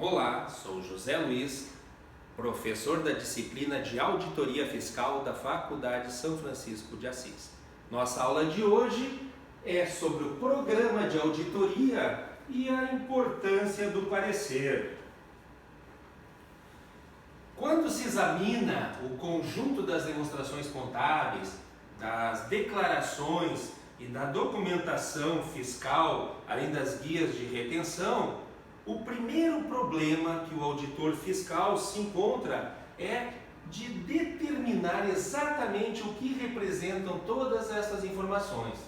Olá, sou José Luiz, professor da disciplina de Auditoria Fiscal da Faculdade São Francisco de Assis. Nossa aula de hoje é sobre o programa de auditoria e a importância do parecer. Quando se examina o conjunto das demonstrações contábeis, das declarações e da documentação fiscal, além das guias de retenção, o primeiro problema que o auditor fiscal se encontra é de determinar exatamente o que representam todas essas informações.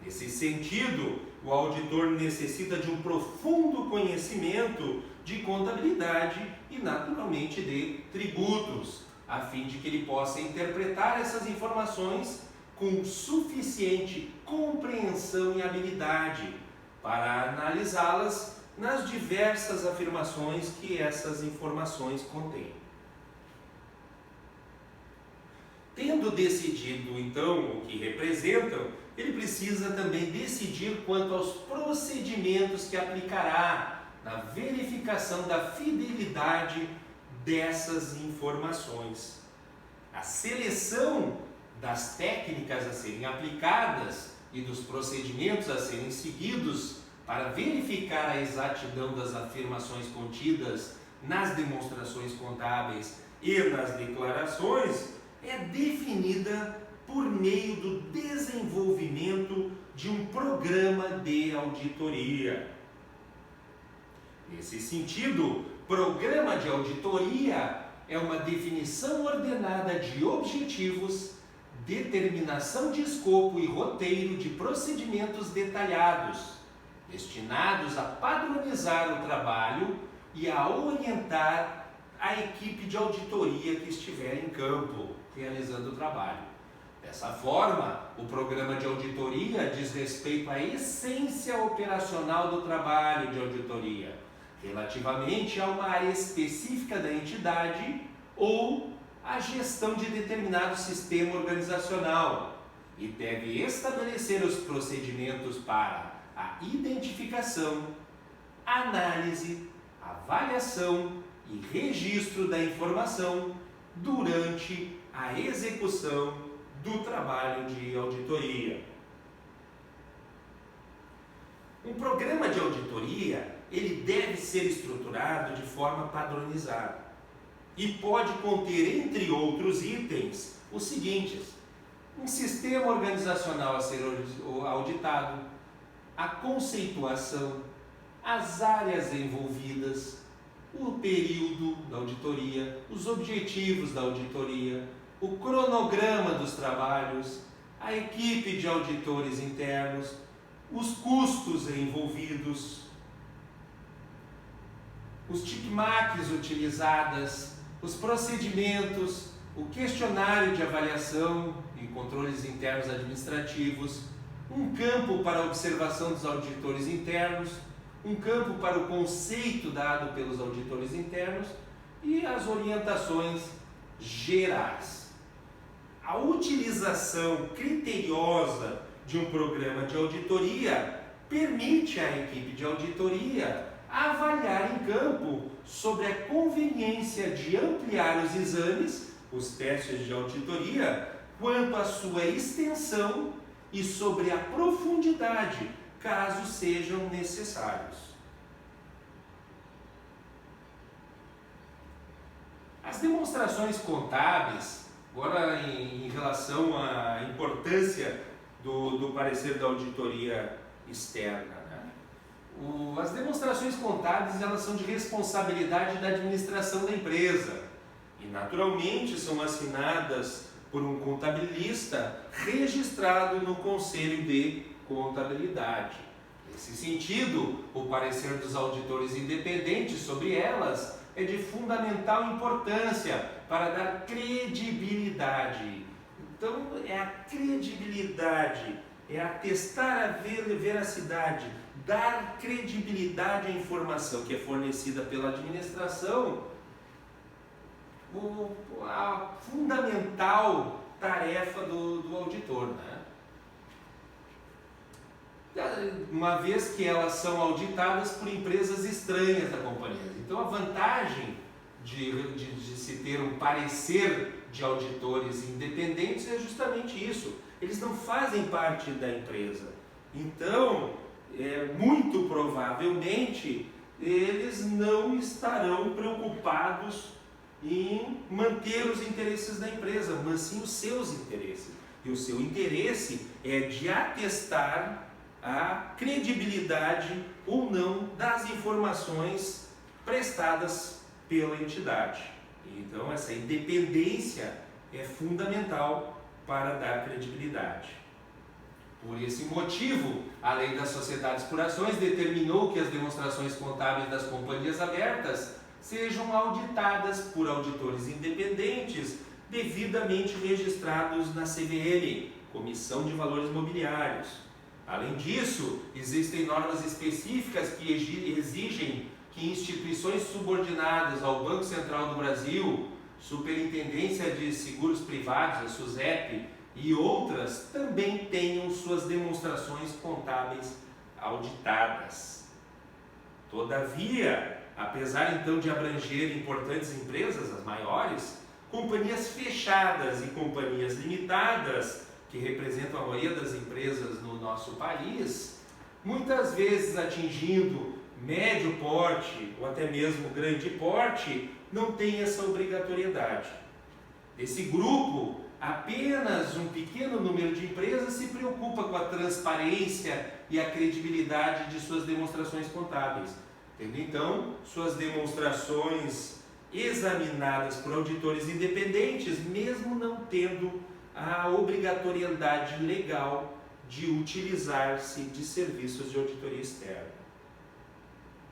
Nesse sentido, o auditor necessita de um profundo conhecimento de contabilidade e, naturalmente, de tributos, a fim de que ele possa interpretar essas informações com suficiente compreensão e habilidade para analisá-las nas diversas afirmações que essas informações contêm. Tendo decidido, então, o que representam, ele precisa também decidir quanto aos procedimentos que aplicará na verificação da fidelidade dessas informações. A seleção das técnicas a serem aplicadas e dos procedimentos a serem seguidos para verificar a exatidão das afirmações contidas nas demonstrações contábeis e nas declarações é definida por meio do desenvolvimento de um programa de auditoria. Nesse sentido, programa de auditoria é uma definição ordenada de objetivos, determinação de escopo e roteiro de procedimentos detalhados, destinados a padronizar o trabalho e a orientar a equipe de auditoria que estiver em campo, realizando o trabalho. Dessa forma, o programa de auditoria diz respeito à essência operacional do trabalho de auditoria, relativamente a uma área específica da entidade ou à gestão de determinado sistema organizacional, e deve estabelecer os procedimentos para a identificação, análise, avaliação e registro da informação durante a execução do trabalho de auditoria. Um programa de auditoria, ele deve ser estruturado de forma padronizada e pode conter, entre outros itens, os seguintes: um sistema organizacional a ser auditado, a conceituação, as áreas envolvidas, o período da auditoria, os objetivos da auditoria, o cronograma dos trabalhos, a equipe de auditores internos, os custos envolvidos, os tickmarks utilizadas, os procedimentos, o questionário de avaliação e controles internos administrativos, um campo para a observação dos auditores internos, um campo para o conceito dado pelos auditores internos e as orientações gerais. A utilização criteriosa de um programa de auditoria permite à equipe de auditoria avaliar em campo sobre a conveniência de ampliar os exames, os testes de auditoria, quanto à sua extensão e sobre a profundidade, caso sejam necessários. As demonstrações contábeis, agora em relação à importância do parecer da auditoria externa, as demonstrações contábeis, elas são de responsabilidade da administração da empresa e naturalmente são assinadas por um contabilista registrado no Conselho de Contabilidade. Nesse sentido, o parecer dos auditores independentes sobre elas é de fundamental importância para dar credibilidade. Então, é a credibilidade, é atestar a veracidade, dar credibilidade à informação que é fornecida pela administração, a fundamental tarefa do auditor, né? uma vez que elas são auditadas por empresas estranhas da companhia. Então a vantagem de se ter um parecer de auditores independentes é justamente isso. Eles não fazem parte da empresa. Então, muito provavelmente, eles não estarão preocupados em manter os interesses da empresa, mas sim os seus interesses. E o seu interesse é de atestar a credibilidade ou não das informações prestadas pela entidade. Então, essa independência é fundamental para dar credibilidade. Por esse motivo, a Lei das Sociedades por Ações determinou que as demonstrações contábeis das companhias abertas sejam auditadas por auditores independentes devidamente registrados na CVM, Comissão de Valores Mobiliários. Além disso, existem normas específicas que exigem que instituições subordinadas ao Banco Central do Brasil, Superintendência de Seguros Privados, a SUSEP, e outras também tenham suas demonstrações contábeis auditadas. Todavia, apesar então de abranger importantes empresas, as maiores, companhias fechadas e companhias limitadas, que representam a maioria das empresas no nosso país, muitas vezes atingindo médio porte ou até mesmo grande porte, não tem essa obrigatoriedade. Desse grupo, apenas um pequeno número de empresas se preocupa com a transparência e a credibilidade de suas demonstrações contábeis, tendo então suas demonstrações examinadas por auditores independentes, mesmo não tendo a obrigatoriedade legal de utilizar-se de serviços de auditoria externa.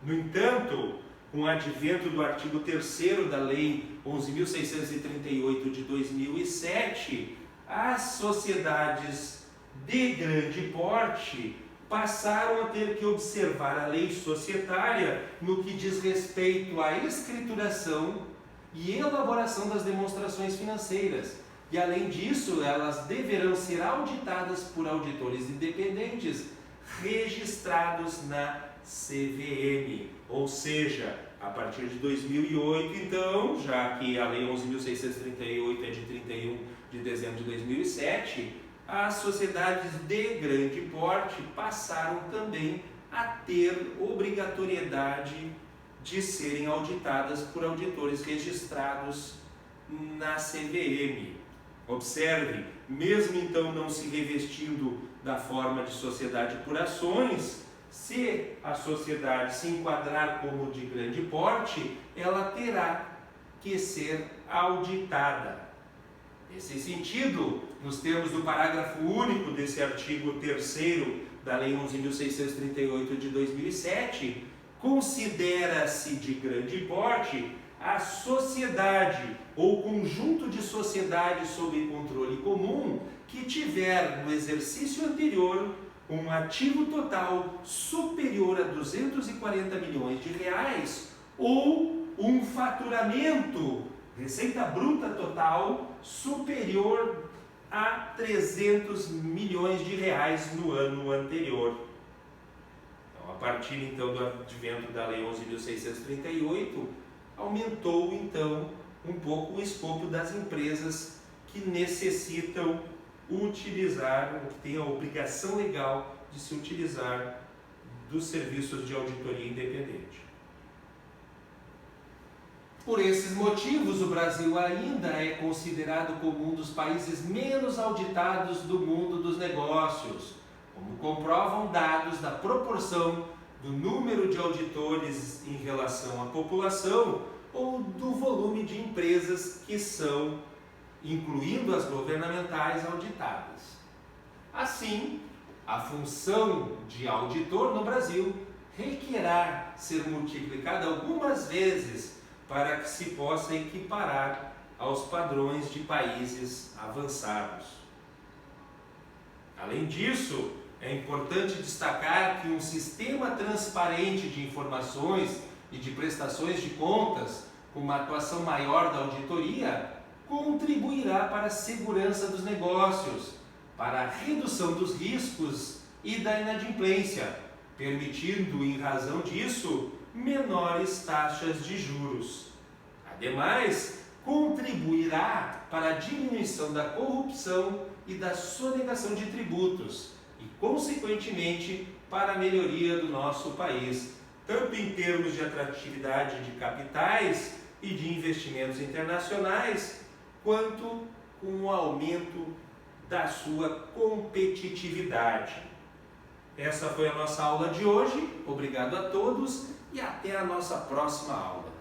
No entanto, com o advento do artigo 3º da Lei 11.638 de 2007, as sociedades de grande porte passaram a ter que observar a lei societária no que diz respeito à escrituração e elaboração das demonstrações financeiras. E além disso, elas deverão ser auditadas por auditores independentes registrados na CVM, ou seja, a partir de 2008, então, já que a Lei 11.638 é de 31 de dezembro de 2007, as sociedades de grande porte passaram também a ter obrigatoriedade de serem auditadas por auditores registrados na CVM. Observe, mesmo então não se revestindo da forma de sociedade por ações, se a sociedade se enquadrar como de grande porte, ela terá que ser auditada. Nesse sentido, nos termos do parágrafo único desse artigo 3º da Lei 11.638 de 2007, considera-se de grande porte a sociedade ou conjunto de sociedades sob controle comum que tiver no exercício anterior um ativo total superior a 240 milhões de reais ou um faturamento, receita bruta total, superior a 300 milhões de reais no ano anterior. Então, a partir então do advento da Lei 11.638, aumentou então um pouco o escopo das empresas que necessitam utilizar, ou que têm a obrigação legal de se utilizar dos serviços de auditoria independente. Por esses motivos, o Brasil ainda é considerado como um dos países menos auditados do mundo dos negócios, como comprovam dados da proporção do número de auditores em relação à população ou do volume de empresas que são, incluindo as governamentais, auditadas. Assim, a função de auditor no Brasil requererá ser multiplicada algumas vezes para que se possa equiparar aos padrões de países avançados. Além disso, é importante destacar que um sistema transparente de informações e de prestações de contas, com uma atuação maior da auditoria, contribuirá para a segurança dos negócios, para a redução dos riscos e da inadimplência, permitindo, em razão disso, menores taxas de juros. Ademais, contribuirá para a diminuição da corrupção e da sonegação de tributos e, consequentemente, para a melhoria do nosso país, tanto em termos de atratividade de capitais e de investimentos internacionais, quanto com o aumento da sua competitividade. Essa foi a nossa aula de hoje. Obrigado a todos e até a nossa próxima aula.